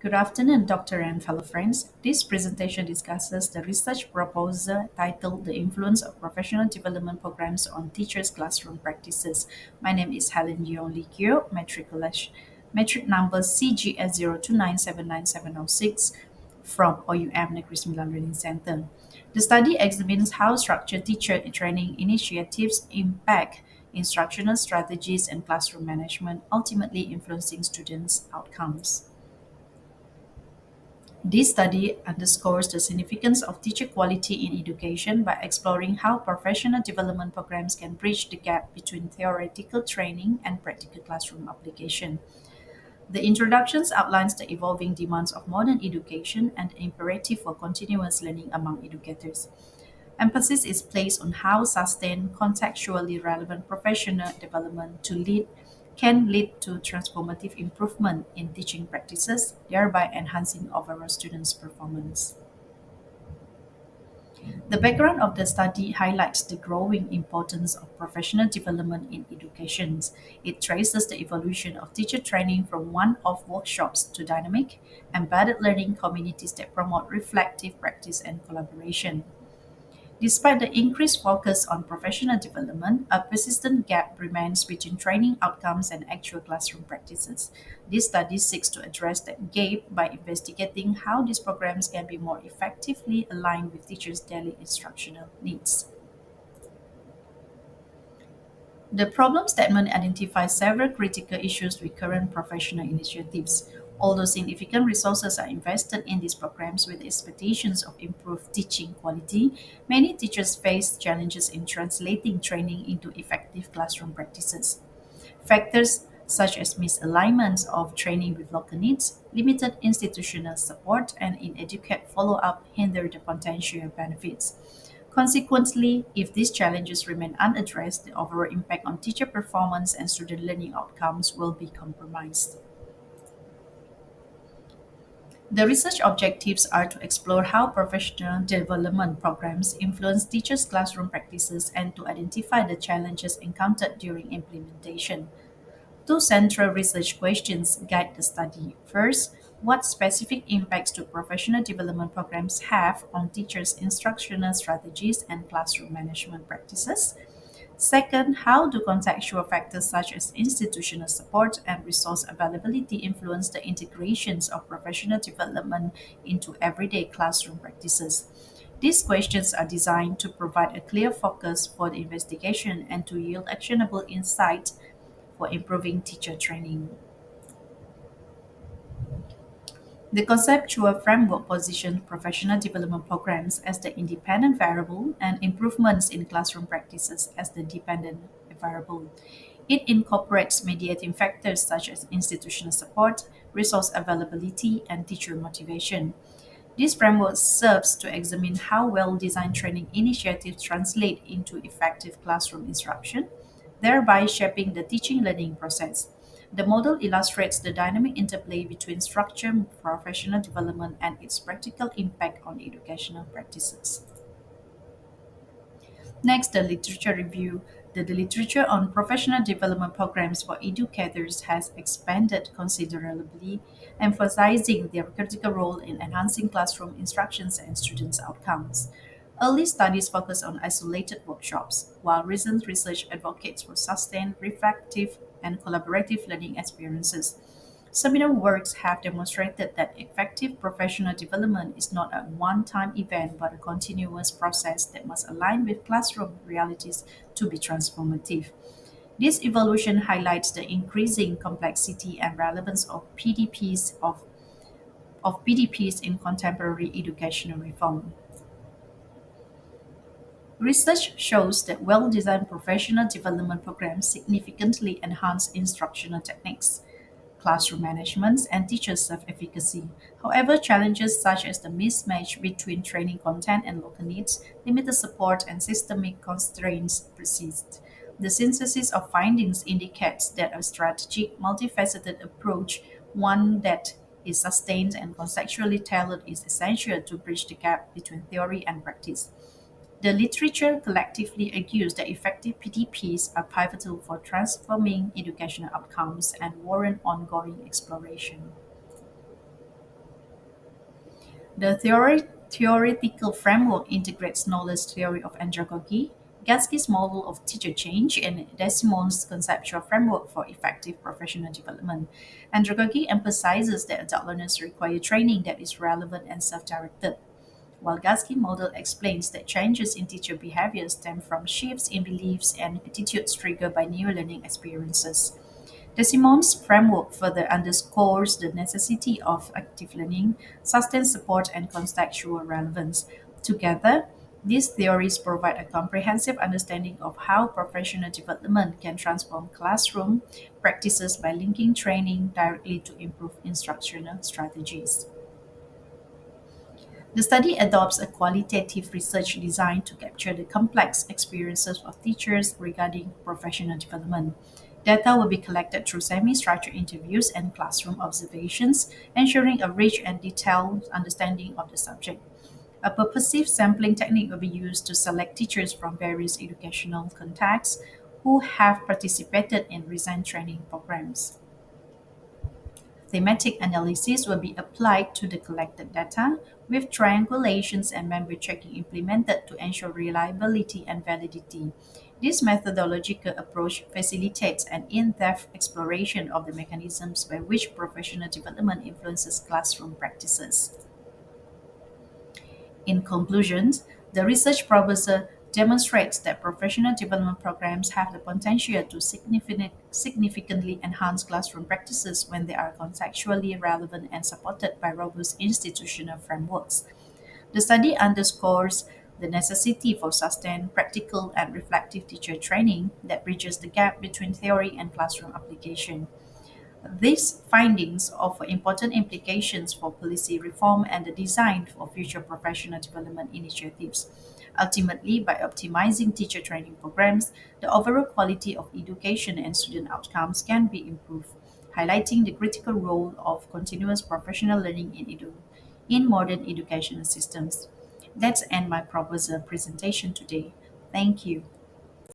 Good afternoon, Doctor and fellow friends. This presentation discusses the research proposal titled The Influence of Professional Development Programs on Teachers' Classroom Practices. My name is Helen Yong, Geok, matric number Cgs02979706 from OUM Negeri Sembilan Learning Center. The study examines how structured teacher training initiatives impact instructional strategies and classroom management, ultimately influencing students' outcomes. This study underscores the significance of teacher quality in education by exploring how professional development programs can bridge the gap between theoretical training and practical classroom application. The introductions outlines the evolving demands of modern education and the imperative for continuous learning among educators. Emphasis is placed on how sustained, contextually relevant professional development can lead to transformative improvement in teaching practices, thereby enhancing overall students' performance. The background of the study highlights the growing importance of professional development in education. It traces the evolution of teacher training from one-off workshops to dynamic, embedded learning communities that promote reflective practice and collaboration. Despite the increased focus on professional development, a persistent gap remains between training outcomes and actual classroom practices. This study seeks to address that gap by investigating how these programs can be more effectively aligned with teachers' daily instructional needs. The problem statement identifies several critical issues with current professional initiatives. Although significant resources are invested in these programs with expectations of improved teaching quality, many teachers face challenges in translating training into effective classroom practices. Factors such as misalignments of training with local needs, limited institutional support, and inadequate follow up hinder the potential benefits. Consequently, if these challenges remain unaddressed, the overall impact on teacher performance and student learning outcomes will be compromised. The research objectives are to explore how professional development programs influence teachers' classroom practices and to identify the challenges encountered during implementation. Two central research questions guide the study. First, what specific impacts do professional development programs have on teachers' instructional strategies and classroom management practices? Second, how do contextual factors such as institutional support and resource availability influence the integrations of professional development into everyday classroom practices? These questions are designed to provide a clear focus for the investigation and to yield actionable insight for improving teacher training. The conceptual framework positions professional development programs as the independent variable and improvements in classroom practices as the dependent variable. It incorporates mediating factors such as institutional support, resource availability, and teacher motivation. This framework serves to examine how well designed training initiatives translate into effective classroom instruction, thereby shaping the teaching learning process. The model illustrates the dynamic interplay between structured professional development and its practical impact on educational practices. Next, the literature review. The literature on professional development programs for educators has expanded considerably, emphasizing their critical role in enhancing classroom instructions and students' outcomes. Early studies focus on isolated workshops, while recent research advocates for sustained, reflective, and collaborative learning experiences. Similar works have demonstrated that effective professional development is not a one time event but a continuous process that must align with classroom realities to be transformative. This evolution highlights the increasing complexity and relevance of PDPs in contemporary educational reform. Research shows that well designed professional development programs significantly enhance instructional techniques, classroom management, and teacher self efficacy. However, challenges such as the mismatch between training content and local needs, limited support, and systemic constraints persist. The synthesis of findings indicates that a strategic, multifaceted approach, one that is sustained and conceptually tailored, is essential to bridge the gap between theory and practice. The literature collectively argues that effective PDPs are pivotal for transforming educational outcomes and warrant ongoing exploration. The theoretical framework integrates Knowles' theory of andragogy, Gatsky's model of teacher change, and Desimon's conceptual framework for effective professional development. Andragogy emphasizes that adult learners require training that is relevant and self-directed, while Gatsky's model explains that changes in teacher behavior stem from shifts in beliefs and attitudes triggered by new learning experiences. DeSimone's framework further underscores the necessity of active learning, sustained support, and contextual relevance. Together, these theories provide a comprehensive understanding of how professional development can transform classroom practices by linking training directly to improve instructional strategies. The study adopts a qualitative research designed to capture the complex experiences of teachers regarding professional development. Data will be collected through semi structured interviews and classroom observations, ensuring a rich and detailed understanding of the subject. A purposive sampling technique will be used to select teachers from various educational contexts who have participated in recent training programs. Thematic analysis will be applied to the collected data, with triangulations and member checking implemented to ensure reliability and validity. This methodological approach facilitates an in depth exploration of the mechanisms by which professional development influences classroom practices. In conclusion, the research proposal demonstrates that professional development programs have the potential to significantly enhance classroom practices when they are contextually relevant and supported by robust institutional frameworks. The study underscores the necessity for sustained practical and reflective teacher training that bridges the gap between theory and classroom application. These findings offer important implications for policy reform and the design for future professional development initiatives. Ultimately, by optimizing teacher training programs, the overall quality of education and student outcomes can be improved, highlighting the critical role of continuous professional learning in modern educational systems. That's end my proposal presentation today. Thank you.